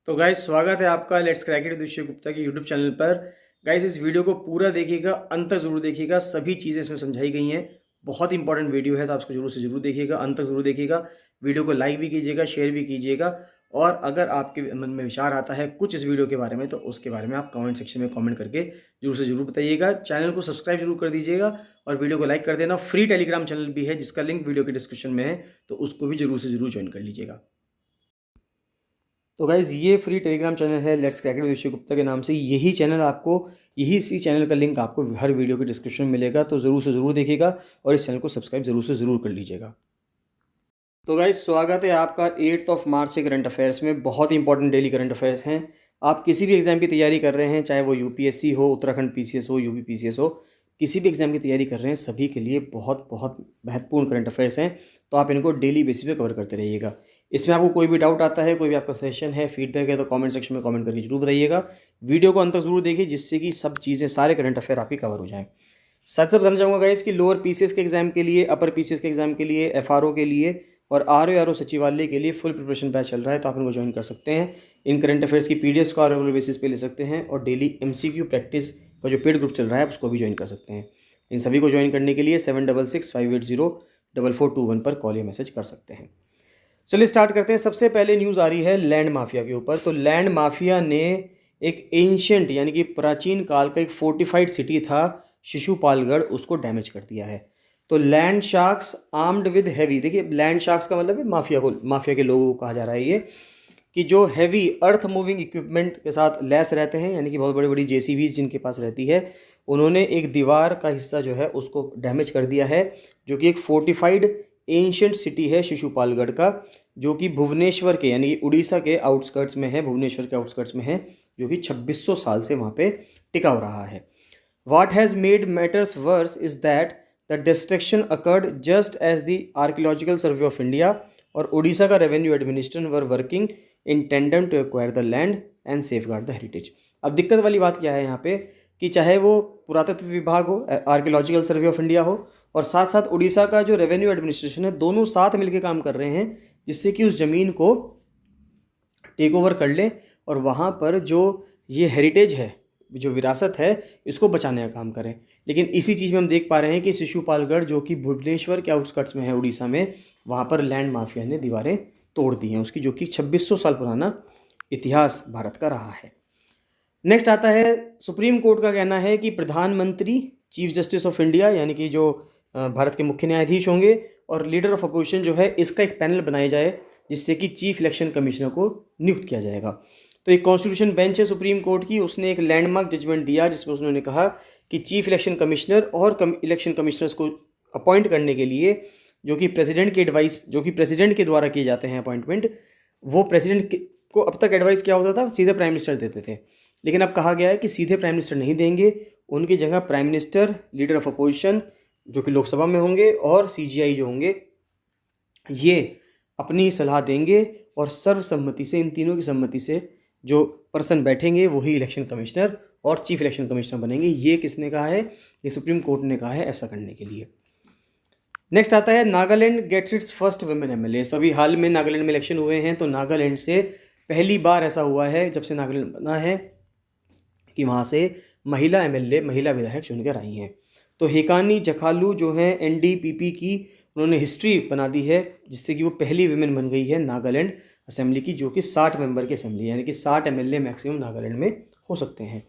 तो गाइस स्वागत है आपका लेट्स क्रैक इट विद विषय गुप्ता के यूट्यूब चैनल पर। गाइस इस वीडियो को पूरा देखिएगा, अंत तक जरूर देखिएगा, सभी चीज़ें इसमें समझाई गई हैं। बहुत इंपॉर्टेंट वीडियो है तो आप इसको जरूर से जरूर देखिएगा, अंत तक जरूर देखिएगा। वीडियो को लाइक भी कीजिएगा, शेयर भी कीजिएगा। और अगर आपके मन में विचार आता है कुछ इस वीडियो के बारे में तो उसके बारे में आप कमेंट सेक्शन में कमेंट करके जरूर से जरूर बताइएगा। चैनल को सब्सक्राइब जरूर कर दीजिएगा और वीडियो को लाइक कर देना। फ्री टेलीग्राम चैनल भी है जिसका लिंक वीडियो के डिस्क्रिप्शन में है, तो उसको भी जरूर से जरूर ज्वाइन कर लीजिएगा। तो गाइज़ ये फ्री टेलीग्राम चैनल है लेट्स क्रैक इट विद विषय गुप्ता के नाम से। यही चैनल आपको इसी चैनल का लिंक आपको हर वीडियो के डिस्क्रिप्शन में मिलेगा, तो ज़रूर से ज़रूर देखिएगा और इस चैनल को सब्सक्राइब ज़रूर से ज़रूर कर लीजिएगा। तो गाइज़ स्वागत है आपका 8 मार्च के करंट अफेयर्स में। बहुत ही इंपॉर्टेंट डेली करंट अफेयर्स हैं। आप किसी भी एग्ज़ाम की तैयारी कर रहे हैं, चाहे वो यूपीएससी हो, उत्तराखंड पीसीएस हो, यूपी पीसीएस हो, किसी भी एग्ज़ाम की तैयारी कर रहे हैं, सभी के लिए बहुत बहुत महत्वपूर्ण करंट अफेयर्स हैं। तो आप इनको डेली बेसिस पे कवर करते रहिएगा। इसमें आपको कोई भी डाउट आता है, कोई भी आपका सजेशन है, फीडबैक है, तो कमेंट सेक्शन में कमेंट करके जरूर बताइएगा। वीडियो को अंत तक जरूर देखिए जिससे कि सब चीज़ें, सारे करंट अफेयर आपकी कवर हो जाएँ। साथ साथ बताना चाहूँगा गाइस कि लोअर पीसीएस के एग्जाम के लिए, अपर पीसीएस के एग्जाम के लिए, एफआरओ के लिए और आरओ सचिवालय के लिए फुल प्रिपरेशन बैच चल रहा है, तो आप इनको ज्वाइन कर सकते हैं। इन करंट अफेयर्स की पीडीएफ को आप रेगुलर बेसिस पे ले सकते हैं और डेली एमसीक्यू प्रैक्टिस का जो पेड ग्रुप चल रहा है उसको भी ज्वाइन कर सकते हैं। इन सभी को ज्वाइन करने के लिए 7665804421 पर कॉल या मैसेज कर सकते हैं। चलिए स्टार्ट करते हैं। सबसे पहले न्यूज़ आ रही है लैंड माफिया के ऊपर। तो लैंड माफिया ने एक एंशियंट यानी कि प्राचीन काल का एक फोर्टिफाइड सिटी था शिशुपालगढ़, उसको डैमेज कर दिया है। तो land sharks armed with heavy, देखिए लैंड शार्क्स का मतलब है माफिया के लोगों को कहा जा रहा है ये, कि जो हैवी अर्थ मूविंग इक्विपमेंट के साथ लैस रहते हैं, यानी कि बहुत बड़ी बड़ी जेसीबीज जिनके पास रहती है, उन्होंने एक दीवार का हिस्सा जो है उसको डैमेज कर दिया है, जो कि एक फोर्टिफाइड एंशियंट सिटी है शिशुपालगढ़ का, जो कि भुवनेश्वर के यानी कि उड़ीसा के आउटस्कर्ट्स में है, भुवनेश्वर के आउटस्कर्ट्स में है, जो कि 2600 साल से वहाँ पे टिका हो रहा है। What has made matters worse is that the destruction occurred just as the Archaeological Survey of India और उड़ीसा का revenue administration were working in tandem to acquire the land and safeguard the heritage. अब दिक्कत वाली बात क्या है यहाँ पे कि चाहे वो पुरातत्व विभाग हो, आर्कियोलॉजिकल सर्वे ऑफ इंडिया हो, और साथ साथ उड़ीसा का जो रेवेन्यू एडमिनिस्ट्रेशन है, दोनों साथ मिलकर काम कर रहे हैं जिससे कि उस ज़मीन को टेक ओवर कर ले और वहाँ पर जो ये हेरिटेज है, जो विरासत है, इसको बचाने का काम करें। लेकिन इसी चीज़ में हम देख पा रहे हैं कि शिशुपालगढ़ जो कि भुवनेश्वर के आउटस्कर्ट्स में है उड़ीसा में, वहाँ पर लैंड माफिया ने दीवारें तोड़ दी हैं उसकी, जो कि 2600 साल पुराना इतिहास भारत का रहा है। नेक्स्ट आता है, सुप्रीम कोर्ट का कहना है कि प्रधानमंत्री, चीफ जस्टिस ऑफ इंडिया यानी कि जो भारत के मुख्य न्यायाधीश होंगे, और लीडर ऑफ अपोजिशन जो है, इसका एक पैनल बनाया जाए जिससे कि चीफ इलेक्शन कमिश्नर को नियुक्त किया जाएगा। तो एक कॉन्स्टिट्यूशन बेंच है सुप्रीम कोर्ट की, उसने एक लैंडमार्क जजमेंट दिया जिसमें उन्होंने कहा कि चीफ इलेक्शन कमिश्नर और इलेक्शन कमिश्नर्स को अपॉइंट करने के लिए जो कि प्रेसिडेंट की एडवाइस, जो कि प्रेसिडेंट के द्वारा किए जाते हैं अपॉइंटमेंट, वो प्रेसिडेंट को अब तक एडवाइस क्या होता था, सीधे प्राइम मिनिस्टर देते थे। लेकिन अब कहा गया है कि सीधे प्राइम मिनिस्टर नहीं देंगे, उनकी जगह prime minister, leader of opposition जो कि लोकसभा में होंगे, और सीजीआई जो होंगे, ये अपनी सलाह देंगे और सर्वसम्मति से, इन तीनों की सम्मति से जो पर्सन बैठेंगे वही इलेक्शन कमिश्नर और चीफ इलेक्शन कमिश्नर बनेंगे। ये किसने कहा है? ये सुप्रीम कोर्ट ने कहा है ऐसा करने के लिए। नेक्स्ट आता है, Nagaland gets its first women MLA. तो अभी हाल में नागालैंड में इलेक्शन हुए हैं, तो नागालैंड से पहली बार ऐसा हुआ है जब से नागालैंड बना है कि वहाँ से महिला एमएलए, महिला विधायक चुनकर आई हैं। तो हेकानी जखालू जो हैं एनडीपीपी की, उन्होंने हिस्ट्री बना दी है जिससे कि वो पहली वुमेन बन गई है नागालैंड असेंबली की, जो कि 60 मेंबर की असेंबली, यानी कि 60 एमएलए मैक्सिमम नागालैंड में हो सकते हैं।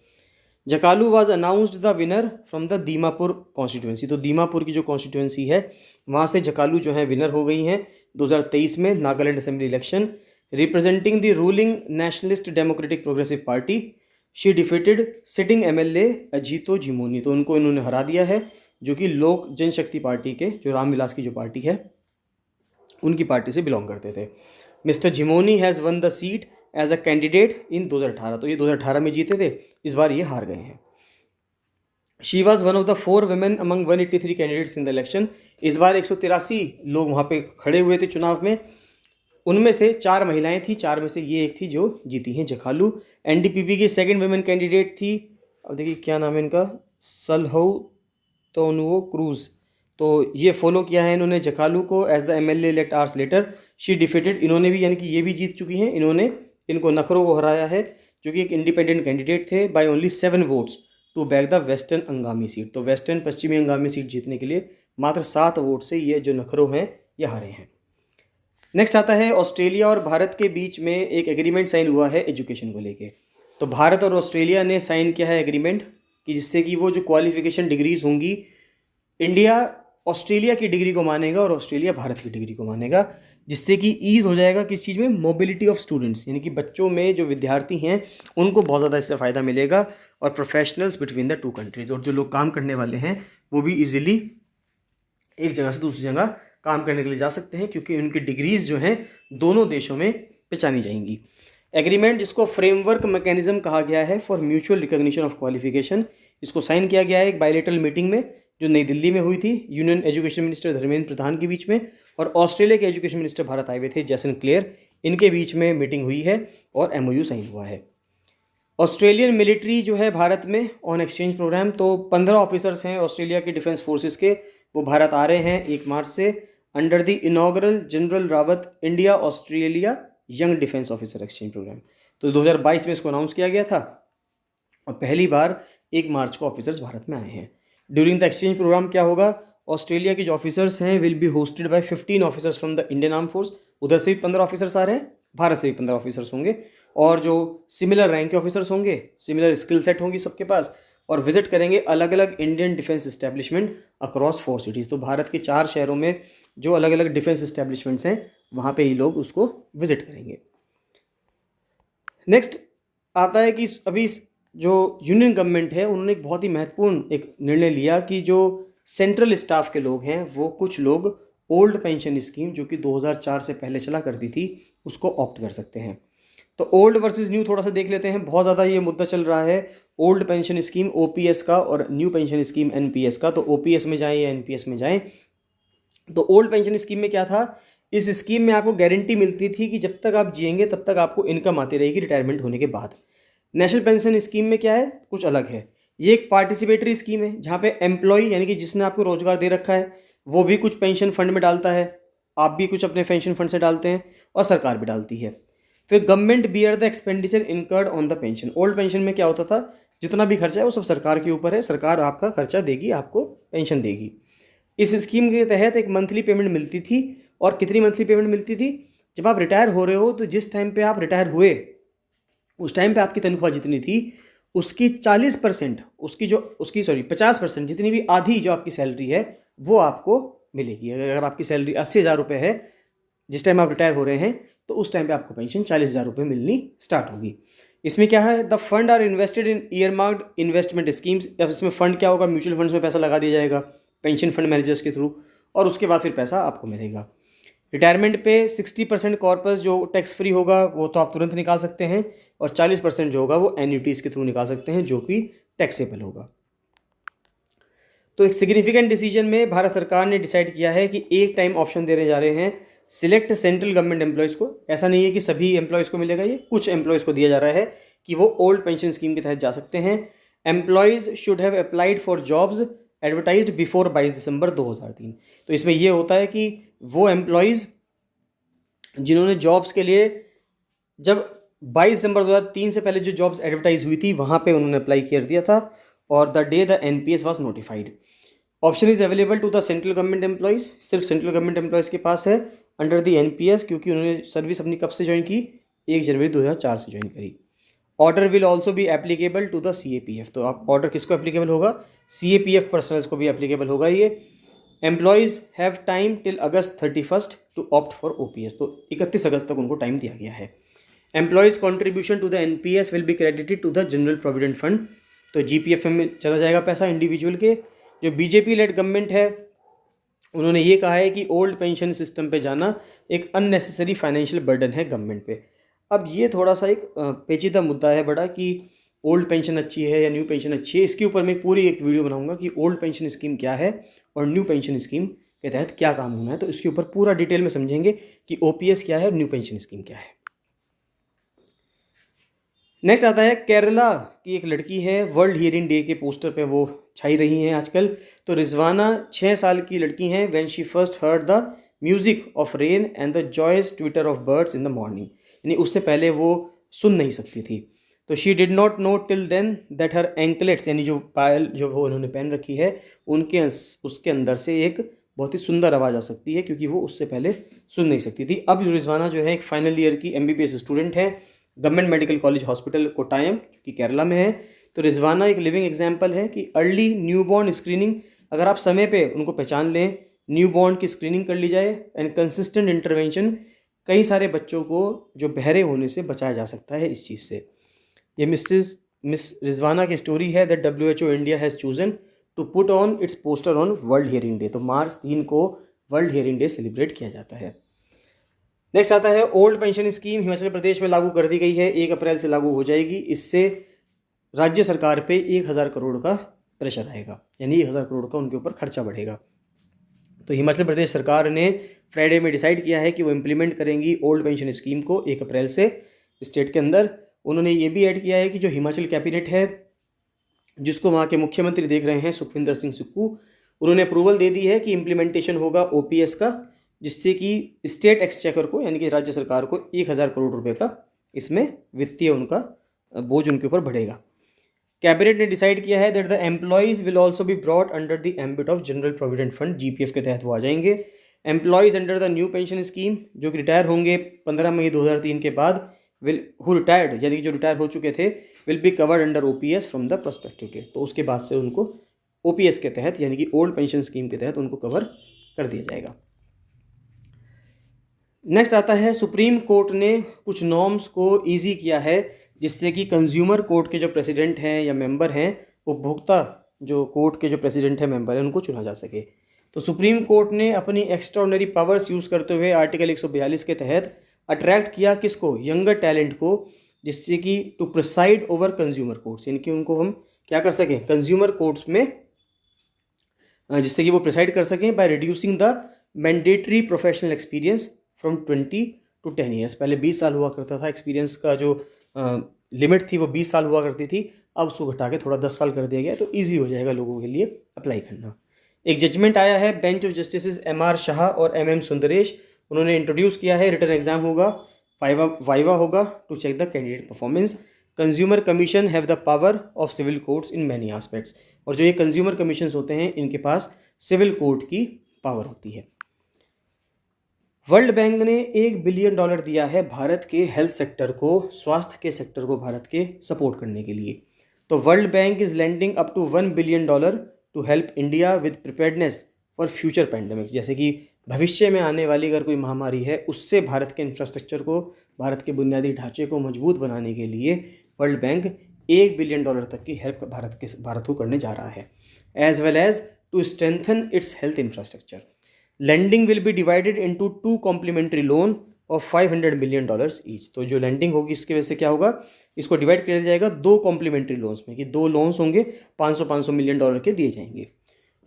Jakhalu was announced the winner from the Dimapur constituency. तो दीमापुर की जो कॉन्स्टिट्यूंसी है वहाँ से जकालू जो है विनर हो गई हैं 2023 में Nagaland assembly election, representing the ruling Nationalist Democratic Progressive Party. She defeated sitting MLA Azheto Zhimomi. तो उनको इन्होंने हरा दिया है, जो कि लोक जनशक्ति पार्टी के, जो रामविलास की जो पार्टी है, उनकी पार्टी से बिलोंग करते थे। Mister Zhimomi has won the seat as a candidate in 2018। तो ये 2018 में जीते थे, इस बार ये हार गए हैं। She was one of the 4 women among 183 candidates in the election. इस बार 183 लोग वहाँ पे खड़े हुए थे चुनाव में, उनमें से 4 महिलाएं थी, 4 में से ये एक थी जो जीती हैं, जखालू। एनडीपीपी की सेकंड वुमेन कैंडिडेट थी, अब देखिए क्या नाम है इनका, सलहो तोनुओ क्रूज। तो ये फॉलो किया है इन्होंने जखालू को as the MLA elect hours later. She defeated, इन्होंने भी, यानी कि ये भी जीत चुकी हैं, इन्होंने इनको नखरो को हराया है, जो कि एक इंडिपेंडेंट कैंडिडेट थे, by only 7 votes to bag the western Angami seat. तो वेस्टर्न पश्चिमी अंगामी सीट जीतने के लिए मात्र 7 वोट से ये जो नखरो हैं ये हारे हैं। नेक्स्ट आता है ऑस्ट्रेलिया और भारत के बीच में एक एग्रीमेंट साइन हुआ है एजुकेशन को लेके। तो भारत और ऑस्ट्रेलिया ने साइन किया है एग्रीमेंट कि जिससे कि वो जो क्वालिफिकेशन डिग्रीज होंगी, इंडिया ऑस्ट्रेलिया की डिग्री को मानेगा और ऑस्ट्रेलिया भारत की डिग्री को मानेगा, जिससे कि ईज़ हो जाएगा किस चीज़ में, मोबिलिटी ऑफ स्टूडेंट्स, यानी कि बच्चों में जो विद्यार्थी हैं उनको बहुत ज़्यादा इससे फ़ायदा मिलेगा, और प्रोफेशनल्स बिटवीन द 2 कंट्रीज़, और जो लोग काम करने वाले हैं वो भी इजीली एक जगह से दूसरी जगह काम करने के लिए जा सकते हैं, क्योंकि उनकी डिग्रीज जो हैं दोनों देशों में पहचानी जाएंगी। एग्रीमेंट जिसको फ्रेमवर्क मैकेनिज्म कहा गया है for mutual recognition of qualification, इसको साइन किया गया है एक बायलैटरल मीटिंग में जो नई दिल्ली में हुई थी, union education minister Dharmendra Pradhan के बीच में, और ऑस्ट्रेलिया के एजुकेशन मिनिस्टर भारत आए हुए थे जैसन क्लेयर, इनके बीच में मीटिंग हुई है और MOU साइन हुआ है। ऑस्ट्रेलियन मिलिट्री जो है भारत में ऑन एक्सचेंज प्रोग्राम, तो 15 ऑफिसर्स हैं ऑस्ट्रेलिया के डिफेंस फोर्सेस के, वो भारत आ रहे हैं 1 मार्च से under the inaugural General Rawat India Australia young defence officer exchange programme. तो 2022 में इसको अनाउंस किया गया था और पहली बार 1 मार्च को ऑफिसर्स भारत में आए हैं। ड्यूरिंग द एक्सचेंज प्रोग्राम क्या होगा, ऑस्ट्रेलिया के जो ऑफिसर्स हैं will be hosted by 15 officers from the Indian arm force, उधर से भी 15 ऑफिसर्स आ रहे हैं, भारत से भी 15 ऑफिसर्स होंगे, और जो सिमिलर रैंक के ऑफिसर्स होंगे, सिमिलर स्किल सेट होंगी सबके पास, और विजिट करेंगे अलग अलग Indian defence establishment across 4 cities. तो भारत के 4 शहरों में जो अलग अलग डिफेंस इस्टेब्लिशमेंट्स हैं वहाँ पे ही लोग उसको विजिट करेंगे। नेक्स्ट आता है कि अभी जो यूनियन गवर्नमेंट है उन्होंने एक बहुत ही महत्वपूर्ण एक निर्णय लिया कि जो सेंट्रल स्टाफ के लोग हैं वो कुछ लोग ओल्ड पेंशन स्कीम जो कि 2004 से पहले चला करती थी उसको ऑप्ट कर सकते हैं। तो ओल्ड वर्सेस न्यू थोड़ा सा देख लेते हैं, बहुत ज़्यादा ये मुद्दा चल रहा है ओल्ड पेंशन स्कीम OPS का और न्यू पेंशन स्कीम NPS का। तो OPS में जाएं या NPS में जाएं। तो ओल्ड पेंशन स्कीम में क्या था, इस स्कीम में आपको गारंटी मिलती थी कि जब तक आप जिएंगे तब तक आपको इनकम आती रहेगी रिटायरमेंट होने के बाद। नेशनल पेंशन स्कीम में क्या है, कुछ अलग है, ये एक पार्टिसिपेटरी स्कीम है जहाँ पे एम्प्लॉय यानी कि जिसने आपको रोजगार दे रखा है वो भी कुछ पेंशन फंड में डालता है, आप भी कुछ अपने पेंशन फंड से डालते हैं और सरकार भी डालती है। फिर government bear the expenditure incurred on the pension. Old pension में क्या होता था, जितना भी खर्चा है वो सब सरकार के ऊपर है, सरकार आपका खर्चा देगी, आपको पेंशन देगी। इस स्कीम के तहत एक मंथली पेमेंट मिलती थी, और कितनी मंथली पेमेंट मिलती थी, जब आप रिटायर हो रहे हो तो जिस टाइम पे आप रिटायर हुए उस टाइम पे आपकी तनख्वाह जितनी थी उसकी 40% उसकी 50% जितनी भी आधी जो आपकी सैलरी है वो आपको मिलेगी। अगर आपकी सैलरी 80,000 रुपये है जिस टाइम आप रिटायर हो रहे हैं तो उस टाइम पे आपको पेंशन 40,000 रुपये मिलनी स्टार्ट होगी। इसमें क्या है, the fund are invested in earmarked investment schemes. अब इसमें फंड क्या होगा, म्यूचुअल फंड्स में पैसा लगा दिया जाएगा पेंशन फंड मैनेजर्स के थ्रू, और उसके बाद फिर पैसा आपको मिलेगा। रिटायरमेंट पे 60% कॉर्पस जो टैक्स फ्री होगा वो तो आप तुरंत निकाल सकते हैं, और 40% जो होगा वो एन्युटीज़ के थ्रू निकाल सकते हैं जो कि टैक्सेबल होगा। तो एक सिग्निफिकेंट डिसीजन में भारत सरकार ने डिसाइड किया है कि एक टाइम ऑप्शन देने जा रहे हैं सिलेक्ट सेंट्रल गवर्नमेंट एम्प्लॉयज़ को। ऐसा नहीं है कि सभी एम्प्लॉयज़ को मिलेगा, ये कुछ एम्प्लॉयज़ को दिया जा रहा है कि वो ओल्ड पेंशन स्कीम के तहत जा सकते हैं। Employees should have applied for jobs advertised before 22 दिसंबर 2003। तो इसमें यह होता है कि वो एम्प्लॉयज़ जिन्होंने जॉब्स के लिए जब 22 दिसंबर 2003 से पहले जो जॉब्स एडवर्टाइज हुई थी वहाँ पे उन्होंने अप्लाई कर दिया था, और the day the NPS was notified. Option is available to the central government employees, सिर्फ सेंट्रल गवर्नमेंट एम्प्लॉयज़ के पास है अंडर द NPS, क्योंकि उन्होंने सर्विस अपनी कब से ज्वाइन की, 1 जनवरी 2004 से ज्वाइन करी। ऑर्डर विल ऑल्सो भी एप्लीकेबल टू द CAPF। तो आप ऑर्डर किसको एप्लीकेबल होगा, CAPF पर्सनल्स को भी एप्लीकेबल होगा ये। Employees have time till August 31 to opt for OPS। तो 31 अगस्त तक उनको टाइम दिया गया है। Employees contribution to the NPS will be credited to the general provident fund. तो GPF में चला जाएगा पैसा इंडिविजुअल के। जो BJP लेड गवर्नमेंट है उन्होंने ये कहा है कि ओल्ड पेंशन सिस्टम पे जाना एक अननेसेसरी फाइनेंशियल बर्डन है गवर्नमेंट पे। अब ये थोड़ा सा एक पेचीदा मुद्दा है बड़ा कि ओल्ड पेंशन अच्छी है या न्यू पेंशन अच्छी है। इसके ऊपर मैं पूरी एक वीडियो बनाऊंगा कि ओल्ड पेंशन स्कीम क्या है और न्यू पेंशन स्कीम के तहत क्या काम होना है। तो इसके ऊपर पूरा डिटेल में समझेंगे कि OPS क्या है और न्यू पेंशन स्कीम क्या है। नेक्स्ट आता है केरला की एक लड़की है, वर्ल्ड हियरिंग डे के पोस्टर पे वो छाई रही हैं आजकल। तो रिजवाना 6 साल की लड़की हैं। When she first heard the music of rain and the joyous twitter of birds in the morning, यानी उससे पहले वो सुन नहीं सकती थी। तो she did not know till then that her anklets, यानी जो पायल जो वो उन्होंने पहन रखी है उसके अंदर से एक बहुत ही सुंदर आवाज़ आ सकती है, क्योंकि वो उससे पहले सुन नहीं सकती थी। अब रिजवाना जो है एक फाइनल ईयर की MBBS स्टूडेंट है, government medical college hospital Kottayam जो कि केरला में है। तो रिजवाना एक लिविंग एग्जाम्पल है कि अर्ली न्यूबॉर्न स्क्रीनिंग, अगर आप समय पे उनको पहचान लें, न्यूबॉर्न की स्क्रीनिंग कर ली जाए एंड कंसिस्टेंट इंटरवेंशन, कई सारे बच्चों को जो बहरे होने से बचाया जा सकता है इस चीज़ से। ये मिस रिजवाना की स्टोरी है that WHO India has chosen to put on its poster on World Hearing Day. तो मार्च 3 को वर्ल्ड हियरिंग डे सेलिब्रेट किया जाता है। नेक्स्ट आता है old pension scheme, Himachal Pradesh में लागू कर दी गई है, 1 अप्रैल से लागू हो जाएगी। इससे राज्य सरकार पे 1000 करोड़ का प्रेशर आएगा, यानी 1000 करोड़ का उनके ऊपर खर्चा बढ़ेगा। तो हिमाचल प्रदेश सरकार ने फ्राइडे में डिसाइड किया है कि वो इम्प्लीमेंट करेंगी ओल्ड पेंशन स्कीम को 1 अप्रैल से स्टेट के अंदर। उन्होंने ये भी ऐड किया है कि जो हिमाचल कैबिनेट है, जिसको वहाँ के मुख्यमंत्री देख रहे हैं सुखविंदर सिंह सुक्खू, उन्होंने अप्रूवल दे दी है कि इम्प्लीमेंटेशन होगा OPS का, जिससे कि स्टेट एक्सचेकर को, यानी कि राज्य सरकार को 1000 करोड़ रुपए का इसमें वित्तीय उनका बोझ उनके ऊपर बढ़ेगा। कैबिनेट ने डिसाइड किया है that the employees will also be brought under the ambit of general provident fund, GPF के तहत वो आ जाएंगे। Employees under the new pension scheme जो कि रिटायर होंगे 15 मई 2003 के बाद, विल हु रिटायर्ड, यानी कि जो रिटायर हो चुके थे, will be covered under OPS from the prospective date. तो उसके बाद से उनको OPS के तहत, यानी कि ओल्ड पेंशन स्कीम के तहत उनको कवर कर दिया जाएगा। नेक्स्ट आता है सुप्रीम कोर्ट ने कुछ नॉर्म्स को ईजी किया है, जिससे कि कंज्यूमर कोर्ट के जो प्रेसिडेंट हैं या मेंबर हैं, उपभोक्ता जो कोर्ट के जो प्रेसिडेंट हैं, मेंबर हैं, उनको चुना जा सके। तो सुप्रीम कोर्ट ने अपनी एक्स्ट्राऑर्डिनरी पावर्स यूज़ करते हुए आर्टिकल 142 के तहत अट्रैक्ट किया किसको, यंगर टैलेंट को, जिससे कि to preside over consumer courts, यानी कि उनको हम क्या कर सकें, कंज्यूमर कोर्ट्स में, जिससे कि वो प्रिसाइड कर सकें by reducing the mandatory professional experience from 20 to 10 years. पहले 20 साल हुआ करता था एक्सपीरियंस का, जो लिमिट थी वो 20 साल हुआ करती थी, अब उसको घटा के थोड़ा 10 साल कर दिया गया, तो ईजी हो जाएगा लोगों के लिए अप्लाई करना। एक जजमेंट आया है bench of Justice MR Shah और MM सुंदरेश, उन्होंने इंट्रोड्यूस किया है, रिटर्न एग्जाम होगा, वाइवा होगा to check the candidate performance. Consumer commission have the power of civil courts in many aspects, और जो ये कंज्यूमर कमीशन होते हैं इनके पास सिविल कोर्ट की पावर होती है। वर्ल्ड बैंक ने $1 बिलियन दिया है भारत के हेल्थ सेक्टर को, स्वास्थ्य के सेक्टर को भारत के सपोर्ट करने के लिए। तो World Bank is lending up to $1 billion to help India with preparedness for future pandemics, जैसे कि भविष्य में आने वाली अगर कोई महामारी है, उससे भारत के इंफ्रास्ट्रक्चर को, भारत के बुनियादी ढांचे को मजबूत बनाने के लिए वर्ल्ड बैंक $1 बिलियन तक की हेल्प भारत को करने जा रहा है, as well as to strengthen its health infrastructure. Lending will be divided into 2 complementary loan of $500 million each. तो जो लैंडिंग होगी इसकी वजह से क्या होगा, इसको डिवाइड कर दिया जाएगा 2 कॉम्प्लीमेंट्री लोन्स में, कि 2 लोन्स होंगे $500 मिलियन के दिए जाएंगे।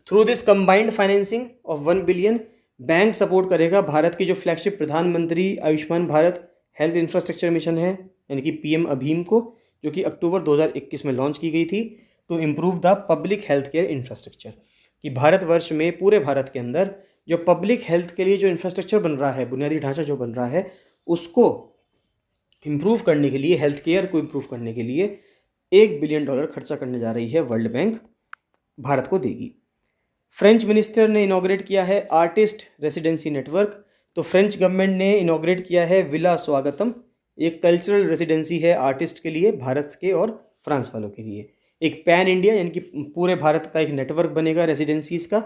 Through this combined financing of $1 billion, bank support करेगा भारत की जो फ्लैगशिप प्रधानमंत्री Ayushman Bharat health infrastructure mission है, यानी कि PM अभीम को, जो कि अक्टूबर 2021 में लॉन्च की गई थी, to improve the public health care infrastructure. कि भारतवर्ष में, पूरे भारत के अंदर जो पब्लिक हेल्थ के लिए जो इंफ्रास्ट्रक्चर बन रहा है, बुनियादी ढांचा जो बन रहा है, उसको इम्प्रूव करने के लिए, हेल्थ केयर को इम्प्रूव करने के लिए $1 बिलियन खर्चा करने जा रही है वर्ल्ड बैंक, भारत को देगी। फ्रेंच मिनिस्टर ने इनॉग्रेट किया है आर्टिस्ट रेसिडेंसी नेटवर्क। तो फ्रेंच गवर्नमेंट ने इनॉग्रेट किया है विला स्वागतम, एक कल्चरल रेसिडेंसी है आर्टिस्ट के लिए, भारत के और फ्रांस वालों के लिए। एक पैन इंडिया, यानी कि पूरे भारत का एक नेटवर्क बनेगा रेसिडेंसीज का,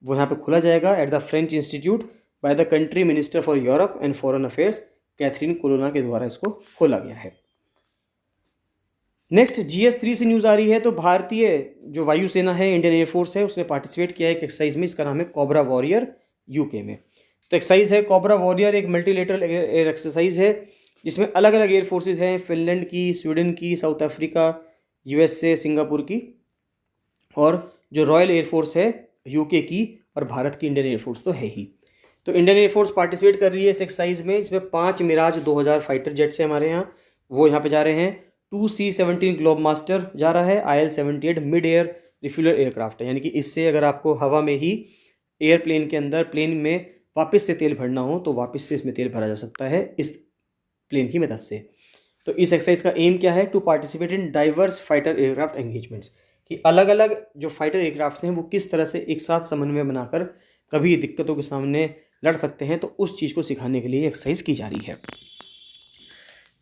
वो यहाँ पे खोला जाएगा at the French institute by the country minister for Europe and foreign affairs, Catherine Colonna के द्वारा इसको खोला गया है। नेक्स्ट GS3 से न्यूज़ आ रही है। तो भारतीय जो वायुसेना है, इंडियन एयरफोर्स है, उसने पार्टिसिपेट किया है एक एक्सरसाइज में, इसका नाम है कोबरा वॉरियर, UK में। तो एक्सरसाइज है कोबरा वॉरियर, एक मल्टीलेटरल एयर एक्सरसाइज है, जिसमें अलग अलग एयर फोर्सेज हैं, फिनलैंड की, स्वीडन की, साउथ अफ्रीका, USA, सिंगापुर की, और जो रॉयल एयरफोर्स है UK की, और भारत की इंडियन एयरफोर्स तो है ही। तो इंडियन एयरफोर्स पार्टिसिपेट कर रही है इस एक्सरसाइज में। इसमें 5 मिराज 2000 फाइटर जेट्स हैं हमारे यहाँ, वो यहाँ पे जा रहे हैं। 2 C-17 ग्लोब मास्टर जा रहा है, IL-78 mid air refueller aircraft है, यानी कि इससे अगर आपको हवा में ही एयरप्लेन के अंदर, प्लेन में वापस से तेल भरना हो, तो वापस से इसमें तेल भरा जा सकता है इस प्लेन की मदद से। तो तो इस एक्सरसाइज का एम क्या है? To participate in diverse fighter aircraft engagements, कि अलग अलग जो फाइटर एयरक्राफ्ट हैं वो किस तरह से एक साथ समन्वय बनाकर कभी दिक्कतों के सामने लड़ सकते हैं, तो उस चीज़ को सिखाने के लिए एक्सरसाइज की जा रही है।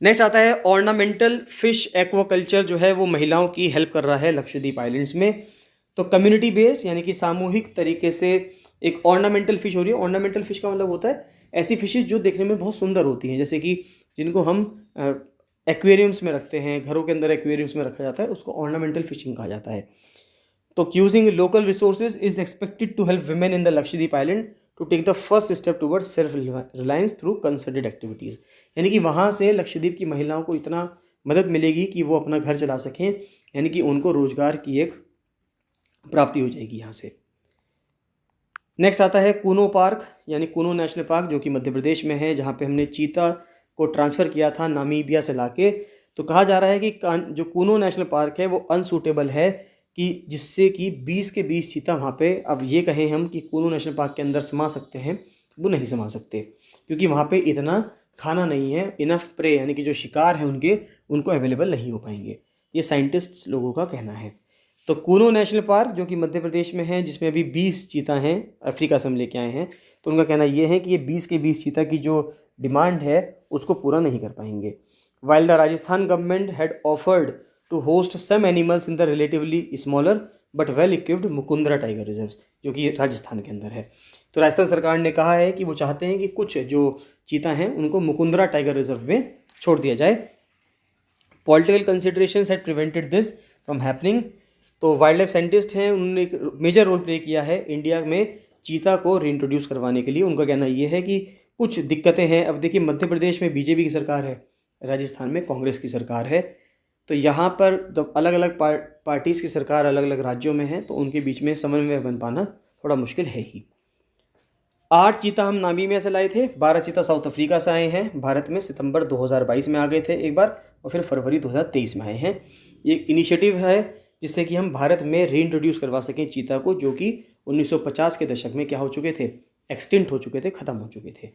नेक्स्ट आता है ऑर्नामेंटल फिश एक्वाकल्चर, जो है वो महिलाओं की हेल्प कर रहा है लक्षद्वीप आइलैंड्स में। तो कम्युनिटी बेस्ड यानी कि सामूहिक तरीके से एक ऑर्नामेंटल फिश हो रही है। ऑर्नामेंटल फिश का मतलब होता है ऐसी फिशेस जो देखने में बहुत सुंदर होती हैं, जैसे कि जिनको हम एक्वेरियम्स में रखते हैं, घरों के अंदर एक्वेरियम्स में रखा जाता है, उसको ऑर्नामेंटल फिशिंग कहा जाता है। तो using local resources is expected to help women in the Lakshadweep island to take the first step towards self reliance through concerted activities, यानी कि वहाँ से लक्षद्वीप की महिलाओं को इतना मदद मिलेगी कि वो अपना घर चला सकें, यानी कि उनको रोजगार की एक प्राप्ति हो जाएगी यहाँ से। नेक्स्ट आता है कूनो पार्क, यानी कूनो नेशनल पार्क, जो कि मध्य प्रदेश में है, जहाँ पे हमने चीता को ट्रांसफ़र किया था नामीबिया से लाके। तो कहा जा रहा है कि जो कूनो नेशनल पार्क है वो अनसूटेबल है, कि जिससे कि 20 के 20 चीता वहाँ पे, अब ये कहें हम कि कूनो नेशनल पार्क के अंदर समा सकते हैं, वो नहीं समा सकते, क्योंकि वहाँ पे इतना खाना नहीं है, इनफ प्रे यानी कि जो शिकार हैं उनको अवेलेबल नहीं हो पाएंगे, ये साइंटिस्ट लोगों का कहना है। तो कूनो नेशनल पार्क जो कि मध्य प्रदेश में है, जिसमें अभी 20 चीता हैं, अफ्रीका से हम लेके आए हैं, तो उनका कहना ये है कि ये 20 के 20 चीता की जो डिमांड है उसको पूरा नहीं कर पाएंगे। While the Rajasthan government had offered to host some animals in the relatively smaller but well equipped Mukundra tiger reserve, जो कि राजस्थान के अंदर है। तो राजस्थान सरकार ने कहा है कि वो चाहते हैं कि कुछ जो चीता हैं उनको मुकुंदरा टाइगर रिजर्व में छोड़ दिया जाए। Political considerations had prevented this from happening. तो वाइल्ड लाइफ साइंटिस्ट हैं, उन्होंने एक मेजर रोल प्ले किया है इंडिया में चीता को रीइंट्रोड्यूस करवाने के लिए। उनका कहना ये है कि कुछ दिक्कतें हैं। अब देखिए, मध्य प्रदेश में बीजेपी की सरकार है, राजस्थान में कांग्रेस की सरकार है, तो यहाँ पर जब अलग अलग पार्टीज़ की सरकार अलग अलग राज्यों में है, तो उनके बीच में समन्वय बन पाना थोड़ा मुश्किल है ही। 8 चीता हम नामीबिया से लाए थे, 12 चीता साउथ अफ्रीका से आए हैं भारत में, सितंबर 2022 में आ गए थे एक बार, और फिर फरवरी 2023 में आए हैं। ये इनिशिएटिव है जिससे कि हम भारत में रीइंट्रोड्यूस करवा सकें चीता को, जो कि 1950 के दशक में क्या हो चुके थे, एक्सटिंक्ट हो चुके थे, ख़त्म हो चुके थे।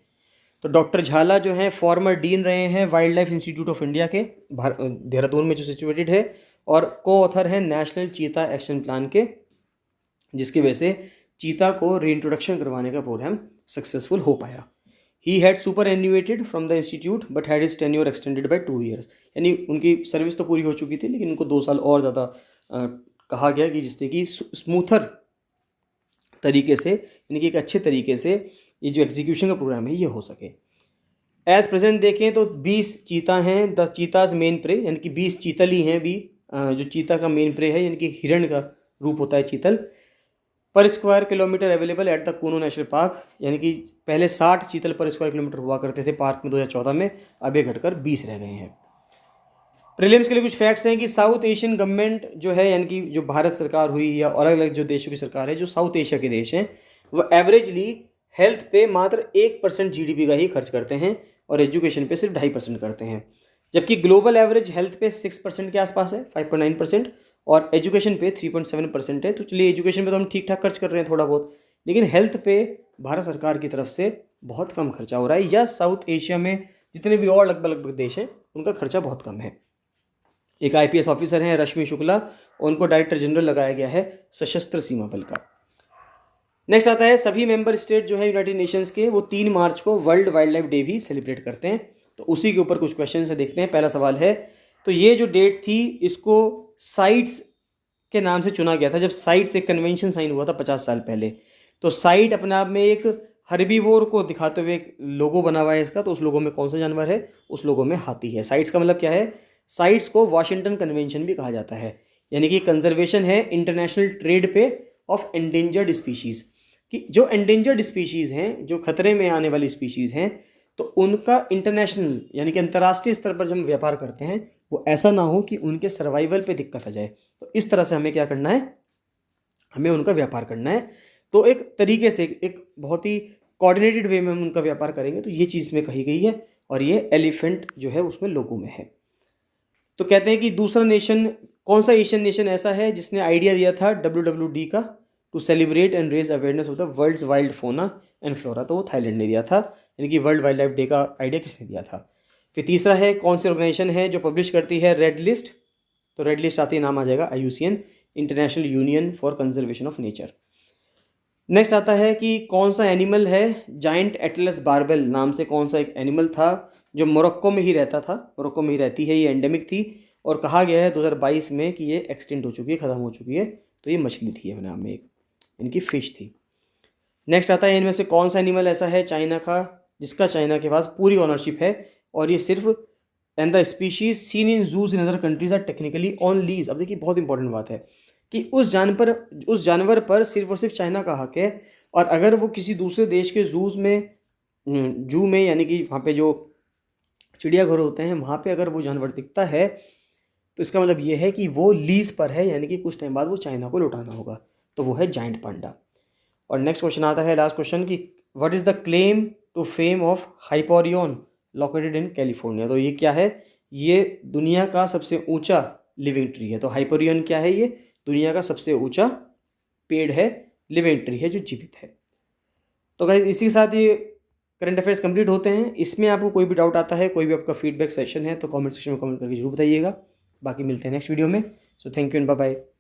तो डॉक्टर झाला जो हैं फॉर्मर डीन रहे हैं wild life institute of India के, देहरादून में जो सिचुएटेड है, और को ऑथर हैं नेशनल चीता एक्शन प्लान के, जिसकी वजह से चीता को रीइंट्रोडक्शन करवाने का प्रोग्राम सक्सेसफुल हो पाया। He had superannuated from the institute but had his tenure extended by 2 years, यानी उनकी सर्विस तो पूरी हो चुकी थी, लेकिन उनको 2 साल और ज़्यादा कहा गया, कि जिससे कि स्मूथर तरीके से, यानी कि एक अच्छे तरीके से ये जो एग्जीक्यूशन का प्रोग्राम है ये हो सके। एज प्रेजेंट देखें तो 20 चीता हैं, 10 चीताज मेन प्रे, यानी कि 20 चीतल ही हैं भी, जो चीता का मेन प्रे है, यानी कि हिरण का रूप होता है चीतल, पर square kilometre available at the Kuno national park, यानी कि पहले 60 चीतल पर स्क्वायर किलोमीटर हुआ करते थे पार्क में 2014 में, अब ये घटकर 20 रह गए हैं। प्रीलिम्स के लिए कुछ फैक्ट्स हैं कि साउथ एशियन गवर्नमेंट जो है, यानी कि जो भारत सरकार हुई या अलग अलग जो देशों की सरकार है, जो साउथ एशिया के देश हैं, वो एवरेजली हेल्थ पे मात्र 1% GDP का ही खर्च करते हैं, और एजुकेशन पे सिर्फ 2.5% करते हैं, जबकि ग्लोबल एवरेज हेल्थ पे 6% के आसपास है, 5.9%, और एजुकेशन पे 3.7% है। तो चलिए, एजुकेशन पे तो हम ठीक ठाक खर्च कर रहे हैं थोड़ा बहुत, लेकिन हेल्थ पे भारत सरकार की तरफ से बहुत कम खर्चा हो रहा है, या साउथ एशिया में जितने भी और लगभग देश हैं उनका खर्चा बहुत कम है। एक IPS ऑफिसर हैं रश्मि शुक्ला, उनको डायरेक्टर जनरल लगाया गया है सशस्त्र सीमा बल का। नेक्स्ट आता है सभी मेंबर स्टेट जो है यूनाइटेड नेशंस के, वो 3 मार्च को वर्ल्ड वाइल्ड लाइफ डे भी सेलिब्रेट करते हैं। तो उसी के ऊपर कुछ क्वेश्चन है, देखते हैं। पहला सवाल है, तो ये जो डेट थी इसको साइट्स के नाम से चुना गया था, जब साइट्स एक कन्वेंशन साइन हुआ था 50 साल पहले। तो साइट अपने आप में एक हर्बीवोर को दिखाते हुए एक लोगो बना हुआ है इसका, तो उस लोगो में कौन सा जानवर है? उस लोगो में हाथी है। साइट्स का मतलब क्या है? साइट्स को वाशिंगटन कन्वेंशन भी कहा जाता है, यानी कि कंजर्वेशन है इंटरनेशनल ट्रेड पे ऑफ एंडेंजर्ड स्पीशीज़, कि जो एंडेंजर्ड स्पीशीज़ हैं, जो खतरे में आने वाली स्पीशीज़ हैं, तो उनका इंटरनेशनल यानी कि अंतर्राष्ट्रीय स्तर पर जब हम व्यापार करते हैं, वो ऐसा ना हो कि उनके सर्वाइवल पे दिक्कत आ जाए। तो इस तरह से हमें क्या करना है? हमें उनका व्यापार करना है। तो एक तरीके से, एक बहुत ही कोऑर्डिनेटेड वे में हम उनका व्यापार करेंगे। तो ये चीज़ में कही गई है, और ये एलिफेंट जो है उसमें लोगों में है। तो कहते हैं कि दूसरा नेशन, कौन सा एशियन नेशन ऐसा है जिसने आइडिया दिया था WWD का, to celebrate and raise awareness of the world's wild fauna and flora? तो वो थाईलैंड ने दिया था, यानी कि वर्ल्ड वाइल्ड लाइफ डे का आइडिया किसने दिया था? फिर तीसरा है कौन सी ऑर्गेनाइजेशन है जो पब्लिश करती है रेड लिस्ट, तो रेड लिस्ट आती है, नाम आ जाएगा IUCN, international union for conservation of nature. Next आता है कि कौन सा एनिमल है, जाइंट एटलस बारबेल नाम से कौन सा एक एनिमल था जो मोरक्को में ही रहता था, मोरक्को में ही रहती है, ये एंडेमिक थी और कहा गया है 2022 में कि ये एक्सटिंक्ट हो चुकी है, ख़त्म हो चुकी है। तो ये मछली थी नाम में, एक इनकी फ़िश थी। नेक्स्ट आता है इनमें से कौन सा एनिमल ऐसा है चाइना का जिसका चाइना के पास पूरी ऑनरशिप है और ये सिर्फ and the species seen in zoos in other countries are technically on lease. अब देखिए बहुत इंपॉर्टेंट बात है कि उस जानवर पर सिर्फ और सिर्फ चाइना का हक है, और अगर वो किसी दूसरे देश के जू में यानी कि वहाँ पे जो चिड़ियाघर होते हैं वहाँ पे अगर वो जानवर दिखता है तो इसका मतलब ये है कि वो लीज पर है, यानी कि कुछ टाइम बाद वो चाइना को लौटाना होगा। तो वो है जाइंट पांडा। और नेक्स्ट क्वेश्चन आता है लास्ट क्वेश्चन कि what is the claim to fame of Hyperion located in California. तो ये क्या है, ये दुनिया का सबसे ऊंचा लिविंग ट्री है। तो हाइपोरियन क्या है, ये दुनिया का सबसे ऊंचा पेड़ है, लिविंग ट्री है जो जीवित है। तो गाइस इसी के साथ ये करंट अफेयर्स कंप्लीट होते हैं। इसमें आपको कोई भी डाउट आता है, कोई भी आपका फीडबैक सेशन है तो कमेंट सेक्शन में कमेंट करके जरूर बताइएगा। बाकी मिलते हैं नेक्स्ट वीडियो में। So thank you and bye bye.